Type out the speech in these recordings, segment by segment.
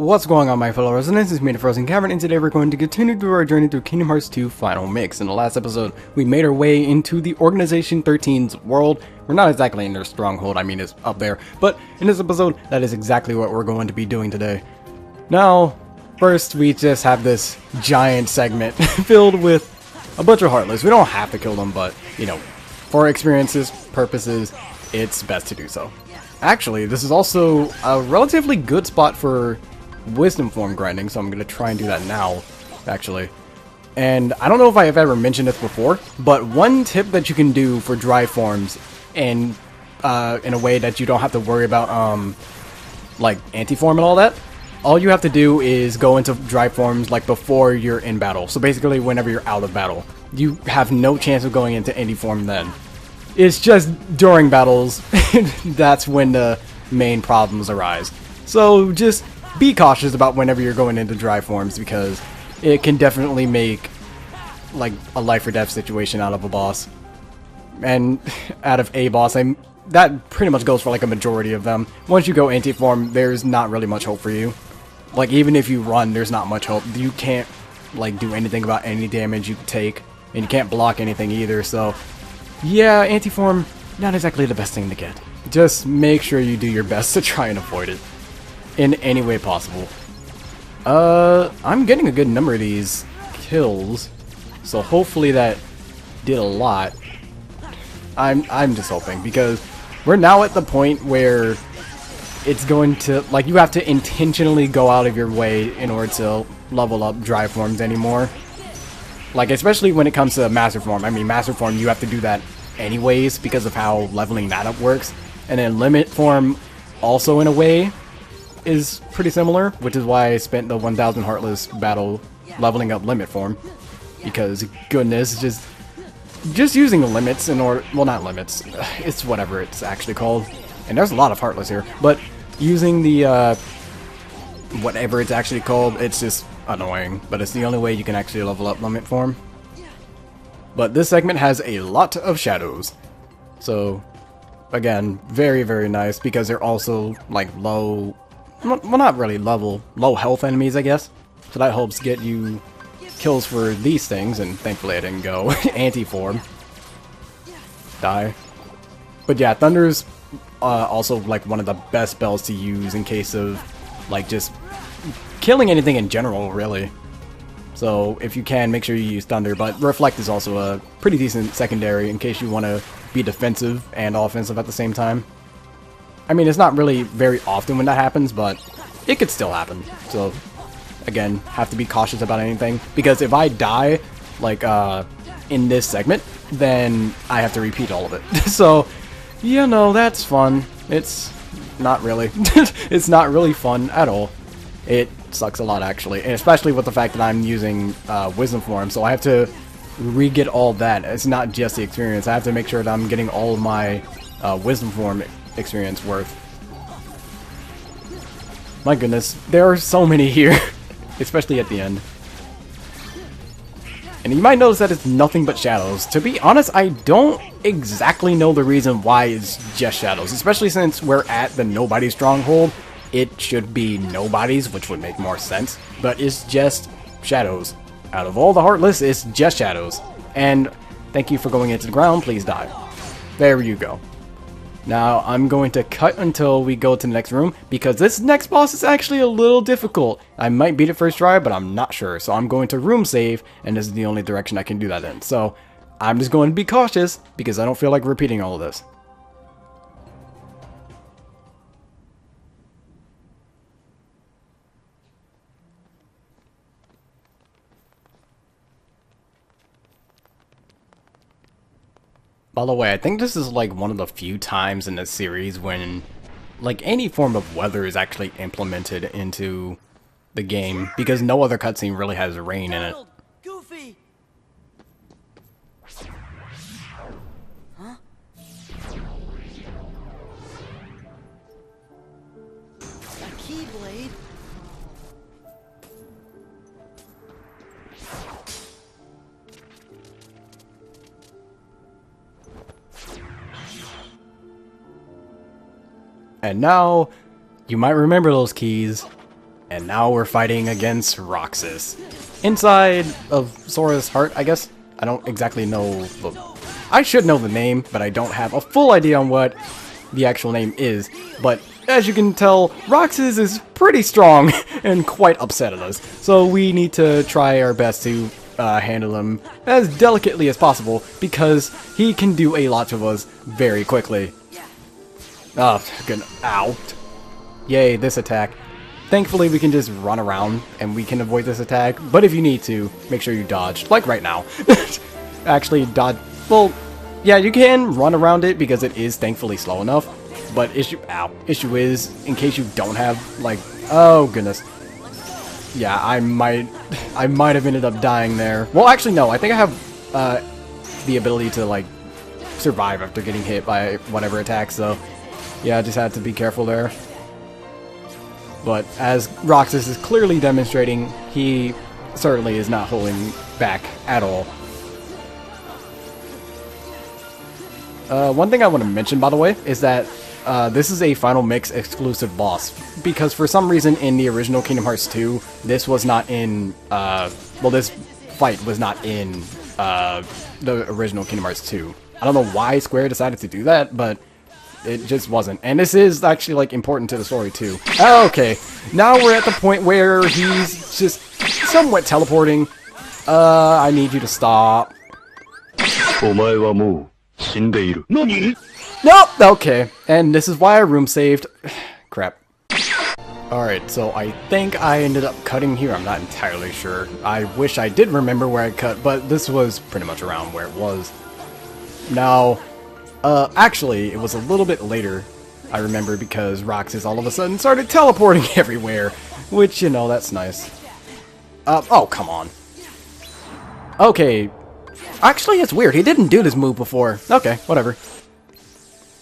What's going on, my fellow residents? It's me, TheFrozenCavern, and today we're going to continue through our journey through Kingdom Hearts 2 Final Mix. In the last episode, we made our way into the Organization XIII's world. We're not exactly in their Stronghold, I mean it's up there, but in this episode, that is exactly what we're going to be doing today. Now, first we just have this giant segment filled with a bunch of Heartless. We don't have to kill them, but, you know, for experiences, purposes, it's best to do so. Actually, this is also a relatively good spot for wisdom form grinding, so I'm going to try and do that now, actually. And I don't know if I have ever mentioned this before, but one tip that you can do for dry forms and in a way that you don't have to worry about like anti-form and all that, all you have to do is go into dry forms like before you're in battle. So basically whenever you're out of battle, you have no chance of going into anti-form then. It's just during battles, that's when the main problems arise. So just be cautious about whenever you're going into dry forms, because it can definitely make like a life or death situation out of a boss. And out of a boss, that pretty much goes for like a majority of them. Once you go anti-form, there's not really much hope for you. Like even if you run, there's not much hope. You can't like do anything about any damage you take, and you can't block anything either, so yeah, anti-form, not exactly the best thing to get. Just make sure you do your best to try and avoid it in any way possible. I'm getting a good number of these kills, so hopefully that did a lot. I'm just hoping, because we're now at the point where it's going to, like, you have to intentionally go out of your way in order to level up dry forms anymore. Like, especially when it comes to Master Form. I mean, Master Form, you have to do that anyways because of how leveling that up works. And then Limit Form also, in a way, is pretty similar, which is why I spent the 1000 Heartless battle leveling up Limit Form. Because, goodness, just using the limits in order... Well, not limits. It's whatever it's actually called. And there's a lot of Heartless here. But using the, whatever it's actually called, it's just annoying, but it's the only way you can actually level up Limit Form. But this segment has a lot of shadows, so again, very, very nice, because they're also like low, well, not really low health enemies, I guess, so that helps get you kills for these things. And thankfully I didn't go anti-form. Die. But yeah, Thunder's also like one of the best spells to use in case of like just killing anything in general, really. So if you can, make sure you use Thunder, but Reflect is also a pretty decent secondary in case you want to be defensive and offensive at the same time. I mean, it's not really very often when that happens, but it could still happen. So again, have to be cautious about anything, because if I die, like in this segment, then I have to repeat all of it. So, you know, that's fun. It's not really. It's not really fun at all. It sucks a lot, actually, and especially with the fact that I'm using Wisdom Form, so I have to re-get all that. It's not just the experience. I have to make sure that I'm getting all of my Wisdom Form experience worth. My goodness, there are so many here, especially at the end. And you might notice that it's nothing but shadows. To be honest, I don't exactly know the reason why it's just shadows, especially since we're at the Nobody Stronghold. It should be Nobody's, which would make more sense, but it's just shadows. Out of all the Heartless, it's just shadows. And thank you for going into the ground, please die. There you go. Now, I'm going to cut until we go to the next room, because this next boss is actually a little difficult. I might beat it first try, but I'm not sure. So I'm going to room save, and this is the only direction I can do that in. So I'm just going to be cautious, because I don't feel like repeating all of this. By the way, I think this is like one of the few times in the series when like any form of weather is actually implemented into the game, because no other cutscene really has rain in it. Goofy. Huh? A Keyblade? And now, you might remember those keys. And now we're fighting against Roxas. Inside of Sora's heart, I guess. I don't exactly know I should know the name, but I don't have a full idea on what the actual name is. But as you can tell, Roxas is pretty strong and quite upset at us. So we need to try our best to handle him as delicately as possible, because he can do a lot to us very quickly. Oh, good. Ow. Yay, this attack. Thankfully, we can just run around and we can avoid this attack, but if you need to, make sure you dodge, like right now. Actually, dodge. Well, yeah, you can run around it because it is thankfully slow enough, but issue is, in case you don't have, like, oh goodness. Yeah, I might have ended up dying there. Well, actually, no, I think I have the ability to, like, survive after getting hit by whatever attack, so yeah, I just had to be careful there. But as Roxas is clearly demonstrating, he certainly is not holding back at all. One thing I want to mention, by the way, is that this is a Final Mix exclusive boss, because for some reason in the original Kingdom Hearts 2, this was not in, well, this fight was not in the original Kingdom Hearts 2. I don't know why Square decided to do that, but it just wasn't. And this is actually, like, important to the story, too. Okay, now we're at the point where he's just somewhat teleporting. I need you to stop. Nope, okay. And this is why our room saved. Crap. Alright, so I think I ended up cutting here. I'm not entirely sure. I wish I did remember where I cut, but this was pretty much around where it was. Now, actually, it was a little bit later, I remember, because Roxas all of a sudden started teleporting everywhere, which, you know, that's nice. Oh, come on. Okay. Actually, it's weird. He didn't do this move before. Okay, whatever.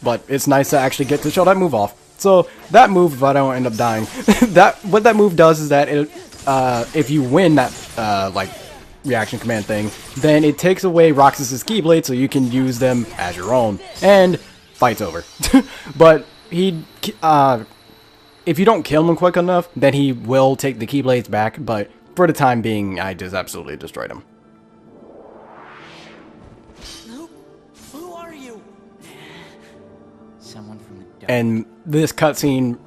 But it's nice to actually get to show that move off. So, that move, if I don't end up dying, what that move does is that it, if you win that, like, reaction command thing, then it takes away Roxas's Keyblade so you can use them as your own, and fight's over. But he, if you don't kill him quick enough, then he will take the Keyblades back, but for the time being, I just absolutely destroyed him. Who are you? Someone from the dark. And this cutscene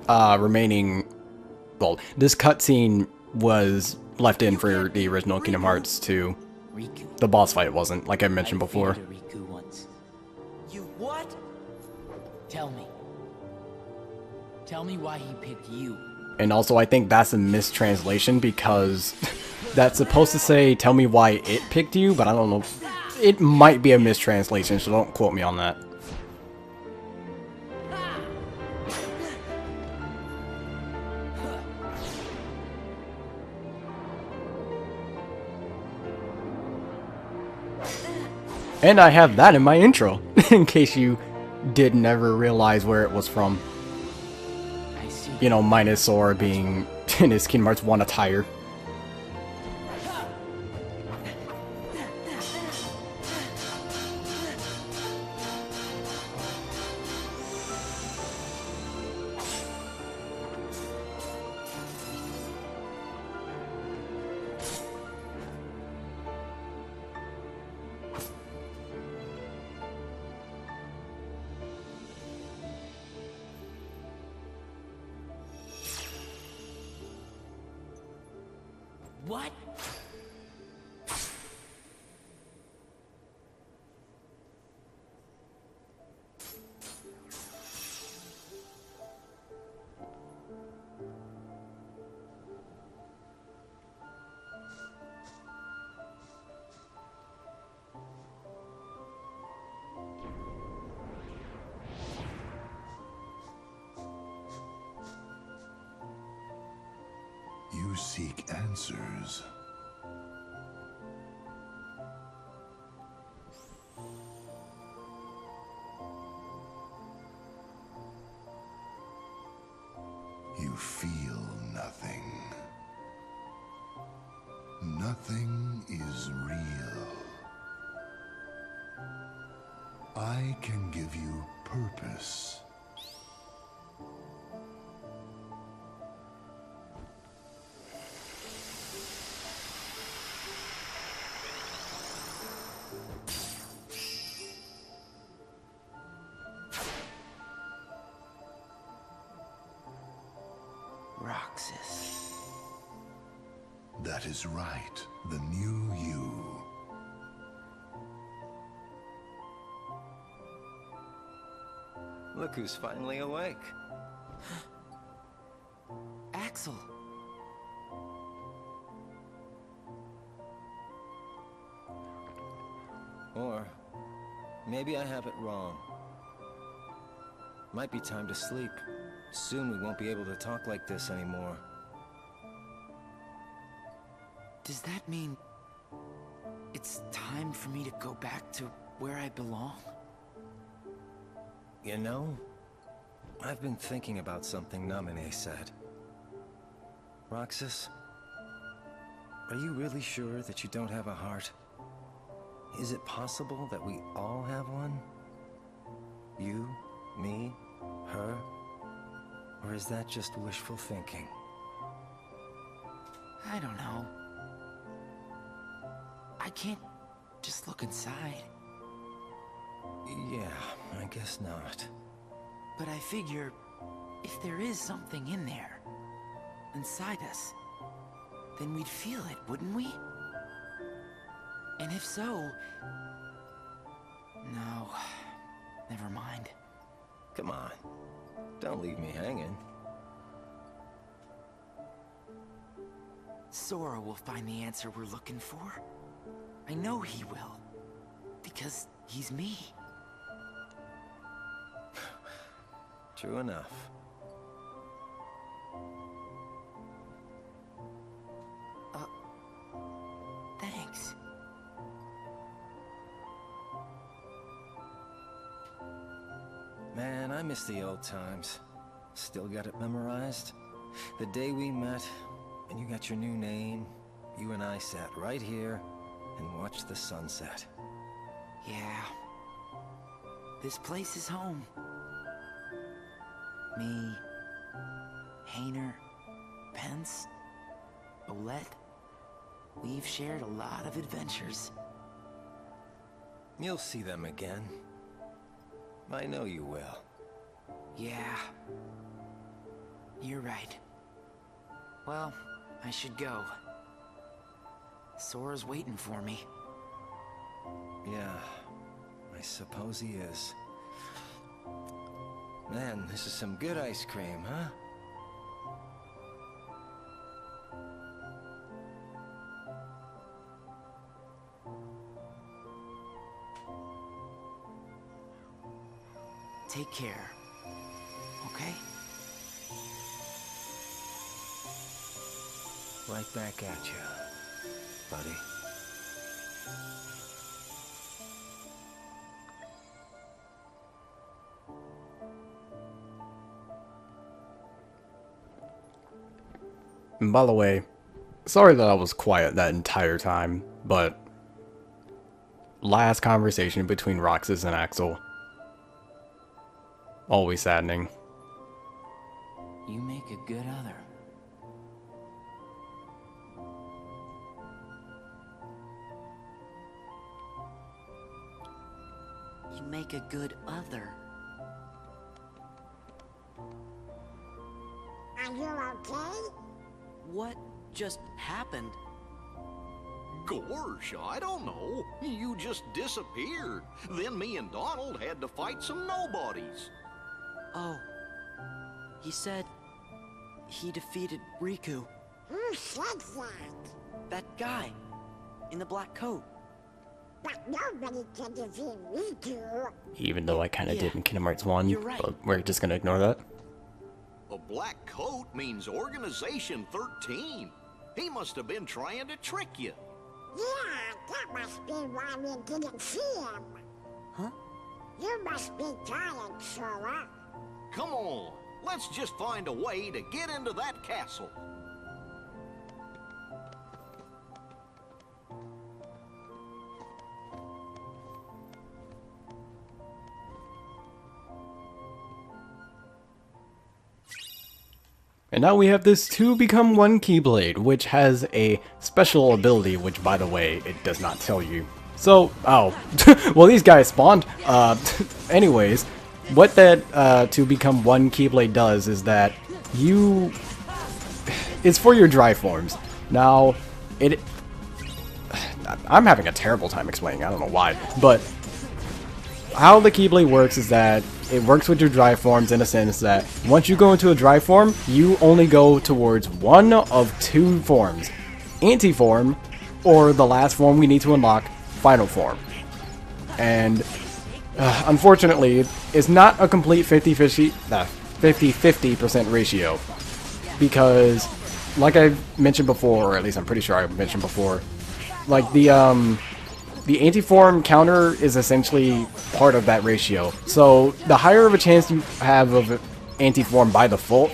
this cutscene was left in for the original Kingdom Hearts 2. Riku. The boss fight wasn't, like I mentioned before. Riku once. You what? Tell me. Tell me why he picked you. And also, I think that's a mistranslation, because that's supposed to say, tell me why it picked you, but I don't know. It might be a mistranslation, so don't quote me on that. And I have that in my intro, in case you did never realize where it was from. I see. You know, minus Sora being in his Kingdom Hearts 1 attire. What? You seek answers. You feel nothing. Nothing is real. I can give you purpose. Roxas. That is right. The new you. Look who's finally awake. Axel. Or maybe I have it wrong. Might be time to sleep. Soon we won't be able to talk like this anymore. Does that mean it's time for me to go back to where I belong? You know, I've been thinking about something Namine said. Roxas, are you really sure that you don't have a heart? Is it possible that we all have one? You, me, her? Or is that just wishful thinking? I don't know. I can't just look inside. Yeah, I guess not. But I figure, if there is something in there, inside us, then we'd feel it, wouldn't we? And if so... No, never mind. Come on, don't leave me hanging. Sora will find the answer we're looking for. I know he will. Because he's me. True enough. Thanks. Man, I miss the old times. Still got it memorized? The day we met, and you got your new name, you and I sat right here and watched the sunset. Yeah. This place is home. Me, Hayner, Pence, Olette. We've shared a lot of adventures. You'll see them again. I know you will. Yeah. You're right. Well, I should go. Sora's waiting for me. Yeah, I suppose he is. Man, this is some good ice cream, huh? Take care. Okay? Right back at you, buddy. And by the way, sorry that I was quiet that entire time, but last conversation between Roxas and Axel. Always saddening. You make a good other. You make a good other. Are you okay? What just happened? Gosh, I don't know. You just disappeared. Then me and Donald had to fight some nobodies. Oh. He said he defeated Riku. Who said that? That guy in the black coat. But nobody can defeat Riku. Even though I kind of Yeah, did in Kingdom Hearts 1, you're right. but we're just gonna ignore that. A black coat means Organization XIII. He must have been trying to trick you. Yeah, that must be why we didn't see him. Huh? You must be tired, Sora. Come on, let's just find a way to get into that castle. And now we have this to become One Keyblade, which has a special ability, which, by the way, it does not tell you. So, oh, well, these guys spawned. Anyways, what that to become One Keyblade does is that you it's for your dry forms. Now, I'm having a terrible time explaining, I don't know why, but how the Keyblade works is that it works with your dry forms in a sense that once you go into a dry form, you only go towards one of two forms. Anti-form, or the last form we need to unlock, final form. And unfortunately, it's not a complete 50-50% ratio. Because, like I mentioned before, or at least I'm pretty sure I mentioned before, like the anti-form counter is essentially part of that ratio. So the higher of a chance you have of anti-form by default,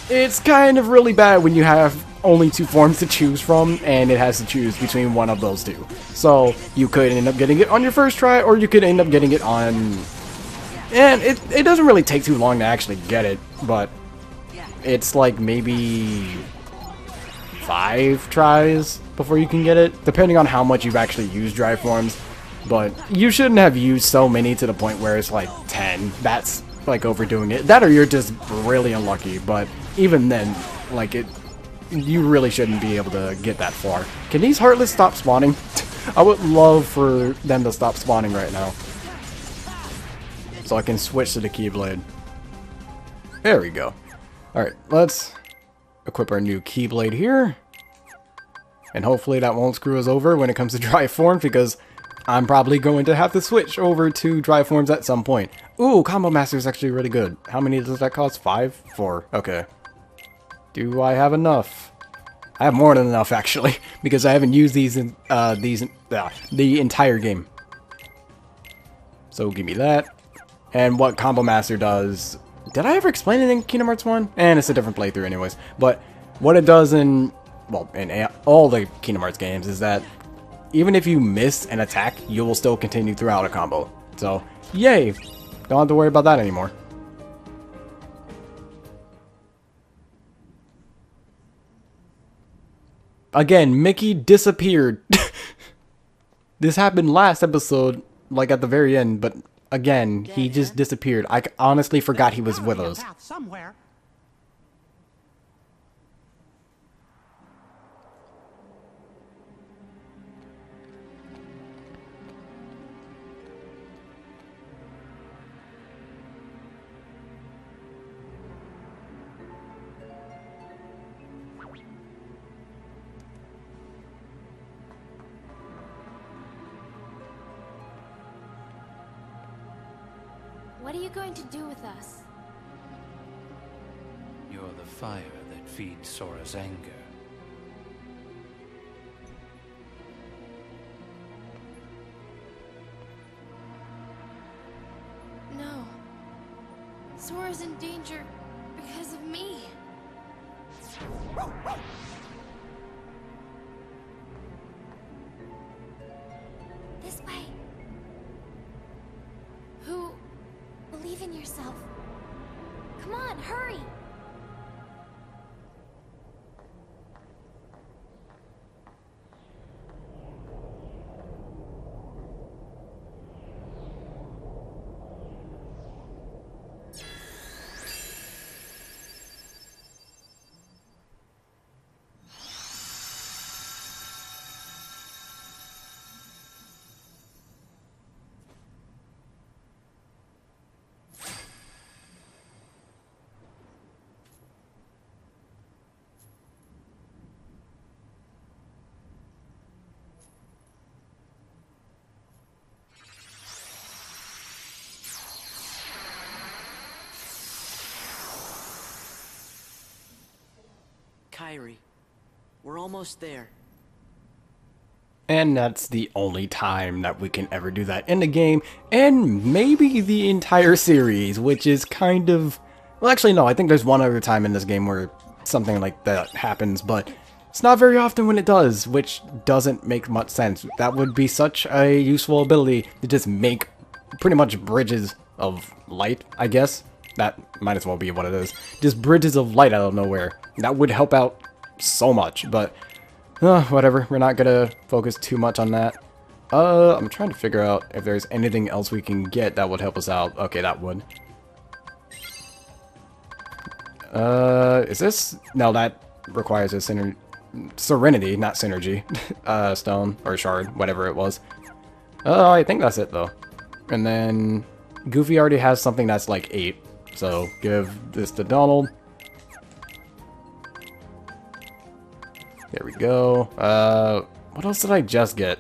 it's kind of really bad when you have only two forms to choose from and it has to choose between one of those two. So you could end up getting it on your first try, or you could end up getting it on... And it doesn't really take too long to actually get it, but it's like maybe 5 tries before you can get it, depending on how much you've actually used dry forms. But you shouldn't have used so many to the point where it's like 10. That's like overdoing it. That or you're just really unlucky, but even then, like you really shouldn't be able to get that far. Can these Heartless stop spawning? I would love for them to stop spawning right now, so I can switch to the Keyblade. There we go. Alright, let's equip our new Keyblade here. And hopefully that won't screw us over when it comes to dry forms, because I'm probably going to have to switch over to dry forms at some point. Ooh, Combo Master is actually really good. How many does that cost? 5? 4. Okay. Do I have enough? I have more than enough, actually, because I haven't used these in the entire game. So give me that. And what Combo Master does... Did I ever explain it in Kingdom Hearts 1? And it's a different playthrough anyways. But what it does in... well, in all the Kingdom Hearts games is that even if you miss an attack, you will still continue throughout a combo. So, yay! Don't have to worry about that anymore. Again, Miki disappeared. This happened last episode, like at the very end, but again, he just disappeared. I honestly forgot he was with us. Somewhere. What are you going to do with us? You're the fire that feeds Sora's anger. No. Sora's in danger because of me. This way. Who? Believe in yourself. Come on, hurry! Kairi, we're almost there. And that's the only time that we can ever do that in the game, and maybe the entire series, which is kind of... Well, actually, no, I think there's one other time in this game where something like that happens, but it's not very often when it does, which doesn't make much sense. That would be such a useful ability to just make pretty much bridges of light, I guess. That might as well be what it is. Just bridges of light out of nowhere. That would help out so much, but whatever. We're not gonna focus too much on that. I'm trying to figure out if there's anything else we can get that would help us out. Okay, that would. Is this... No, that requires a Serenity, not Synergy, stone, or shard, whatever it was. Oh, I think that's it, though. And then Goofy already has something that's like 8, so give this to Donald. There we go. What else did I just get?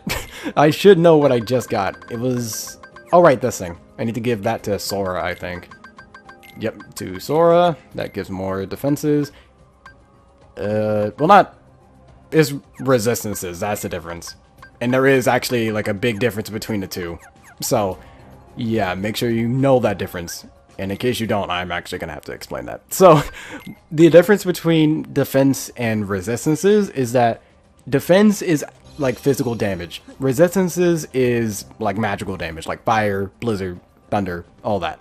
I should know what I just got. It was... Oh, right, this thing. I need to give that to Sora, I think. Yep, to Sora. That gives more defenses. Well, not... It's resistances, that's the difference. And there is actually, like, a big difference between the two. So, yeah, make sure you know that difference. And in case you don't, I'm actually going to have to explain that. So, the difference between defense and resistances is that defense is, like, physical damage. Resistances is, like, magical damage, like fire, blizzard, thunder, all that.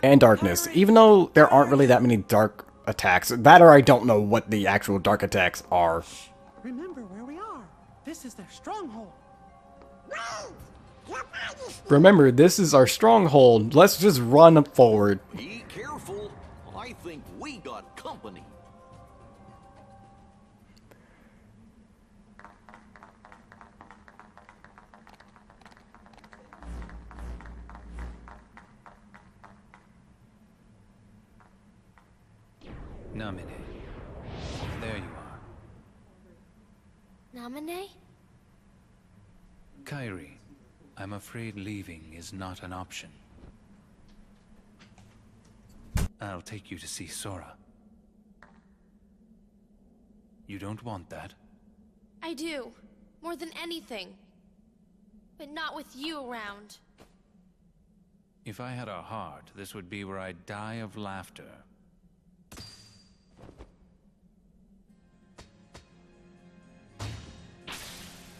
And darkness. Even though there aren't really that many dark attacks. That or I don't know what the actual dark attacks are. Remember where we are. This is their stronghold. Remember, this is our stronghold. Let's just run forward. Be careful. I think we got company. Namine. There you are. Namine? Kairi, I'm afraid leaving is not an option. I'll take you to see Sora. You don't want that? I do. More than anything. But not with you around. If I had a heart, this would be where I'd die of laughter.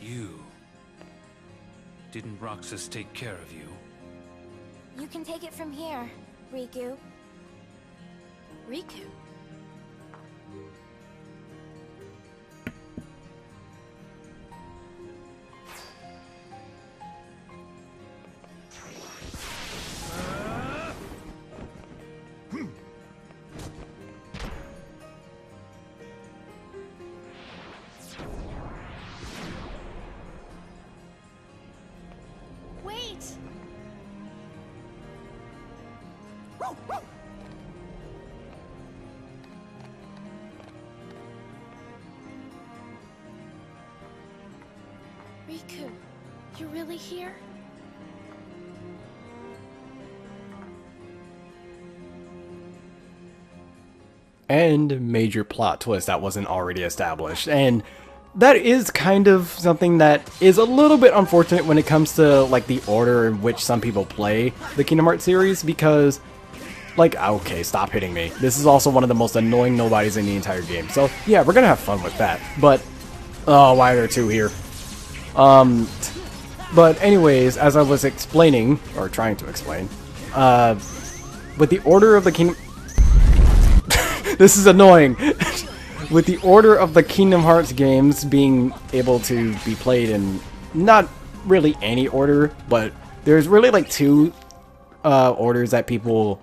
You... Didn't Roxas take care of you? You can take it from here, Riku. Riku? Riku, you're really here? And major plot twist that wasn't already established. And that is kind of something that is a little bit unfortunate when it comes to like the order in which some people play the Kingdom Hearts series, because like, okay, stop hitting me. This is also one of the most annoying nobodies in the entire game. So yeah, we're gonna have fun with that. But oh, why are there two here? But anyways, as I was explaining, or trying to explain, with the order of the Kingdom... This is annoying! With the order of the Kingdom Hearts games being able to be played in not really any order, but there's really like two orders that people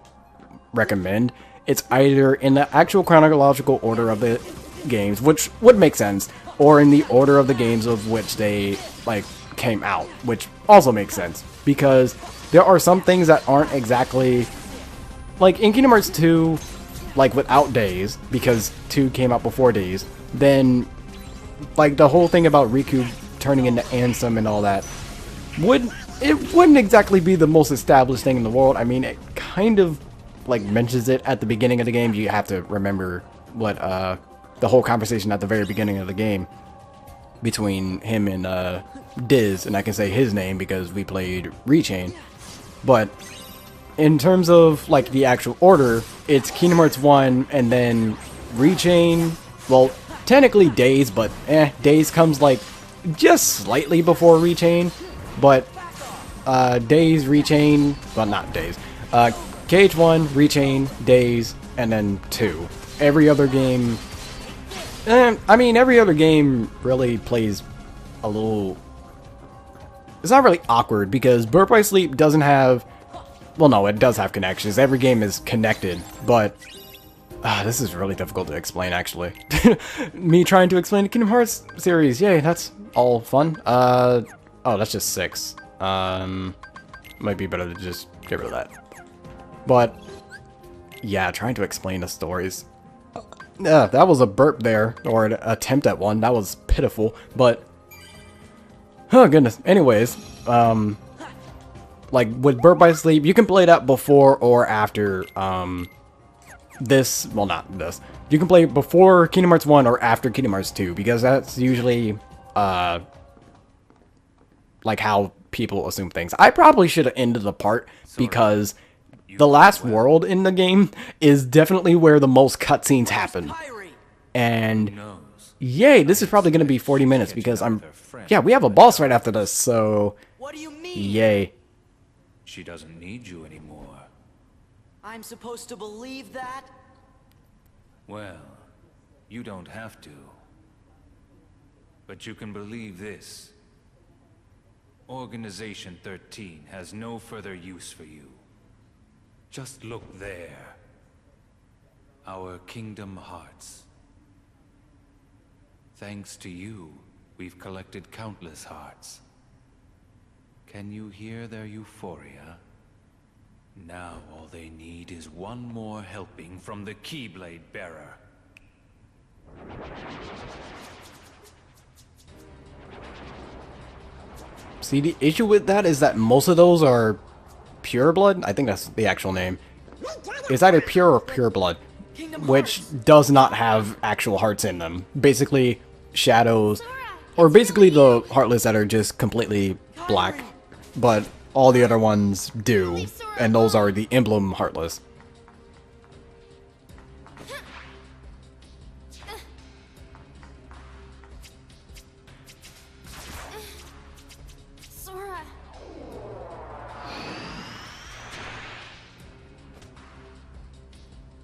recommend. It's either in the actual chronological order of the games, which would make sense, or in the order of the games of which they like came out, which also makes sense, because there are some things that aren't exactly like in Kingdom Hearts 2, like without Days, because 2 came out before Days. Then like the whole thing about Riku turning into Ansem and all that wouldn't exactly be the most established thing in the world. I mean, it kind of like mentions it at the beginning of the game. You have to remember what the whole conversation at the very beginning of the game between him and Diz, and I can say his name because we played Rechain. But in terms of like the actual order, it's Kingdom Hearts 1 and then Rechain. Well, technically Days, but Days comes like just slightly before Rechain. But Days, Rechain, well, not Days. KH1, Rechain, Days, and then 2. Every other game... I mean, every other game really plays a little... It's not really awkward, because Burp by Sleep doesn't have... Well, no, it does have connections. Every game is connected, but This is really difficult to explain, actually. Me trying to explain the Kingdom Hearts series. Yay, that's all fun. Oh, that's just 6. Might be better to just get rid of that. But, yeah, trying to explain the stories. Yeah, that was a burp there, or an attempt at one. That was pitiful, but... Oh, goodness. Anyways, like, with Burp by Sleep, you can play that before or after, this, well, not this. You can play before Kingdom Hearts 1 or after Kingdom Hearts 2, because that's usually, like, how people assume things. I probably should have ended the part, because the last world in the game is definitely where the most cutscenes happen. And, yay, this is probably going to be 40 minutes, because yeah, we have a boss right after this, so, What do you mean? yay. She doesn't need you anymore. I'm supposed to believe that? Well, you don't have to. But you can believe this. Organization XIII has no further use for you. Just look there. Our Kingdom Hearts. Thanks to you, we've collected countless hearts. Can you hear their euphoria? Now all they need is one more helping from the Keyblade bearer. See, the issue with that is that most of those are pure blood. I think that's the actual name. It's either pure or pure blood, which does not have actual hearts in them. Basically, shadows, or basically the Heartless that are just completely black, but all the other ones do, and those are the emblem Heartless. Sora.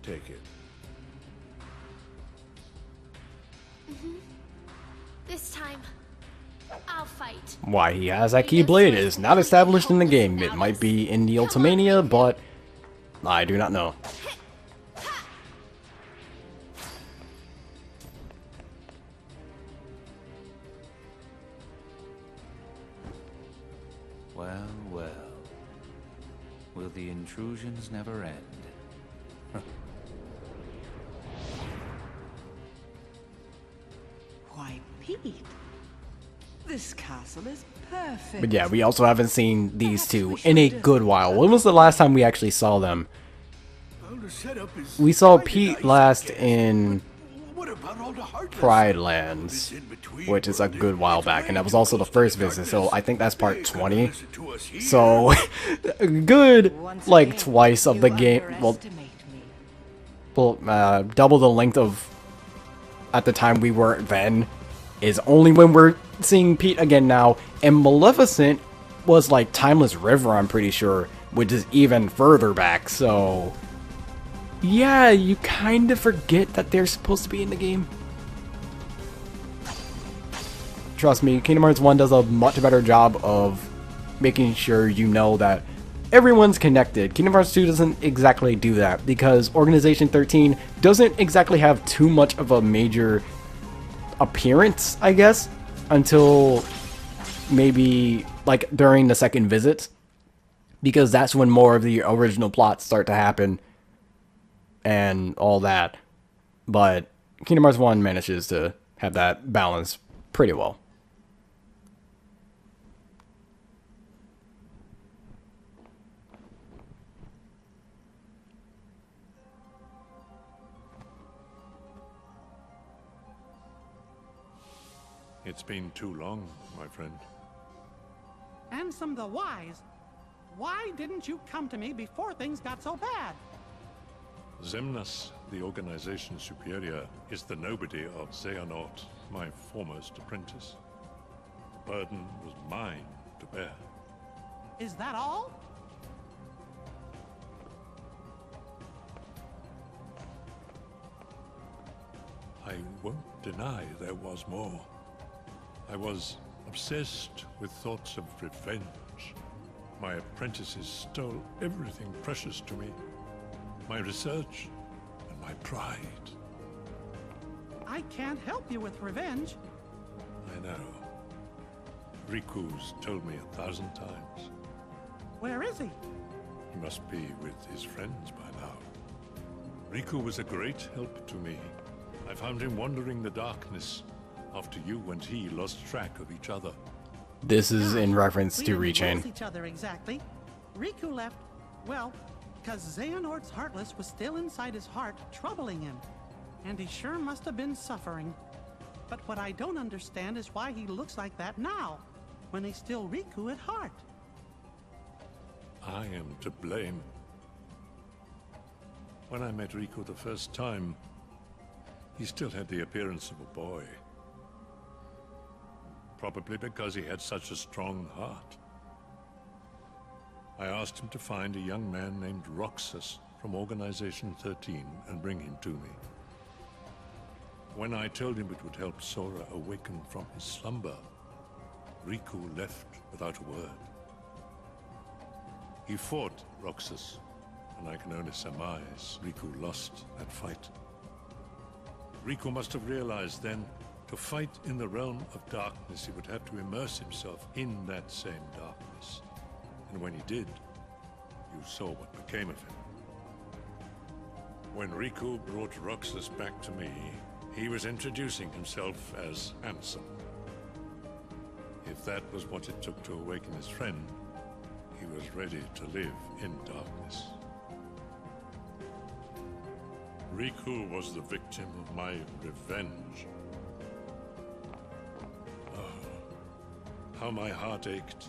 Take it. This time, I'll fight. Why he has that Keyblade is not established in the game. It might be in the Ultimania, but I do not know. Well, well. Will the intrusions never end? Why, Pete, this castle is perfect. But yeah, we also haven't seen these two in a good while. When was the last time we actually saw them? We saw Pete last in Pride Lands, which is a good while back, and that was also the first visit, so I think that's part 20. So, good, like, twice of the game. Well, double the length of at the time we were then is only when we're seeing Pete again now. And Maleficent was like Timeless River, I'm pretty sure, which is even further back. So yeah, you kind of forget that they're supposed to be in the game. Trust me, Kingdom Hearts 1 does a much better job of making sure you know that everyone's connected. Kingdom Hearts 2 doesn't exactly do that, because Organization XIII doesn't exactly have too much of a major appearance, I guess, until maybe like during the second visit, because that's when more of the original plots start to happen and all that. But Kingdom Hearts 1 manages to have that balance pretty well. It's been too long, my friend. Ansem the Wise. Why didn't you come to me before things got so bad? Xemnas, the Organization Superior, is the nobody of Xehanort, my foremost apprentice. The burden was mine to bear. Is that all? I won't deny there was more. I was obsessed with thoughts of revenge. My apprentices stole everything precious to me. My research and my my pride. I can't help you with revenge. I know. Riku's told me 1,000 times. Where is he? He must be with his friends by now. Riku was a great help to me. I found him wandering the darkness after you and he lost track of each other. This is in reference to We didn't Rechain. lose each other exactly. Riku left, well, because Xehanort's Heartless was still inside his heart, troubling him. And he sure must have been suffering. But what I don't understand is why he looks like that now, when he's still Riku at heart. I am to blame. When I met Riku the first time, he still had the appearance of a boy. Probably because he had such a strong heart. I asked him to find a young man named Roxas from Organization XIII and bring him to me. When I told him it would help Sora awaken from his slumber, Riku left without a word. He fought Roxas, and I can only surmise Riku lost that fight. Riku must have realized then, to fight in the realm of darkness, he would have to immerse himself in that same darkness. And when he did, you saw what became of him. When Riku brought Roxas back to me, he was introducing himself as handsome. If that was what it took to awaken his friend, he was ready to live in darkness. Riku was the victim of my revenge. Oh, how my heart ached.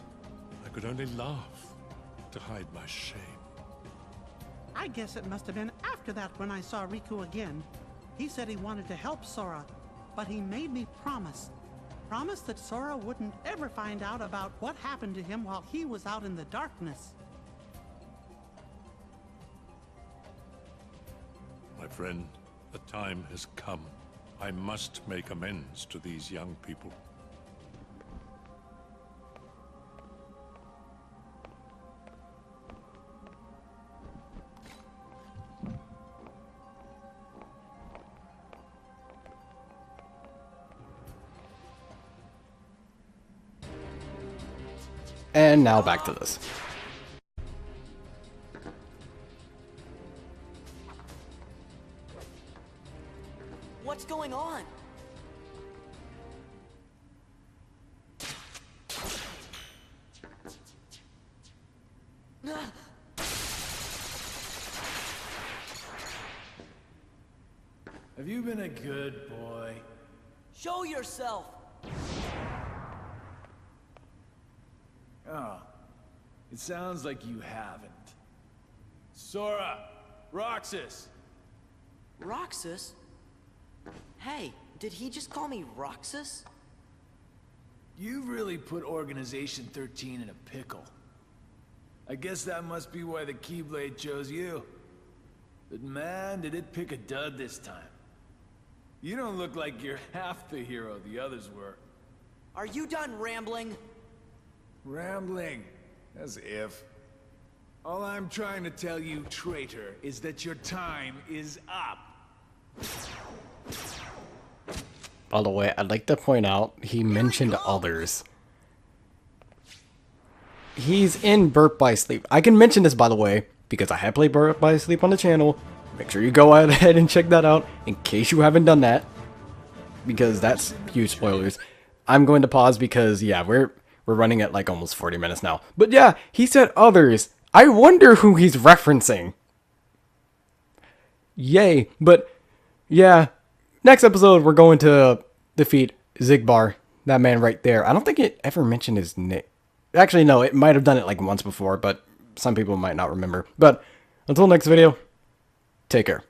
I could only laugh to hide my shame. I guess it must have been after that when I saw Riku again. He said he wanted to help Sora, but he made me promise. Promise that Sora wouldn't ever find out about what happened to him while he was out in the darkness. My friend, the time has come. I must make amends to these young people. And now back to this. What's going on? Have you been a good boy? Show yourself! Oh, it sounds like you haven't. Sora! Roxas! Roxas? Hey, did he just call me Roxas? You've really put Organization XIII in a pickle. I guess that must be why the Keyblade chose you. But man, did it pick a dud this time. You don't look like you're half the hero the others were. Are you done rambling? Rambling? As if. All I'm trying to tell you, traitor, is that your time is up. By the way, I'd like to point out, he mentioned others. He's in Burp by Sleep. I can mention this, by the way, because I have played Burp by Sleep on the channel. Make sure you go ahead and check that out, in case you haven't done that. Because that's huge spoilers. I'm going to pause because, yeah, we're running at like almost 40 minutes now. But yeah, he said others. I wonder who he's referencing. Yay. But, yeah. Next episode, we're going to defeat Xigbar. That man right there. I don't think it ever mentioned his name. Actually, no. It might have done it like once before, but some people might not remember. But, until next video, take care.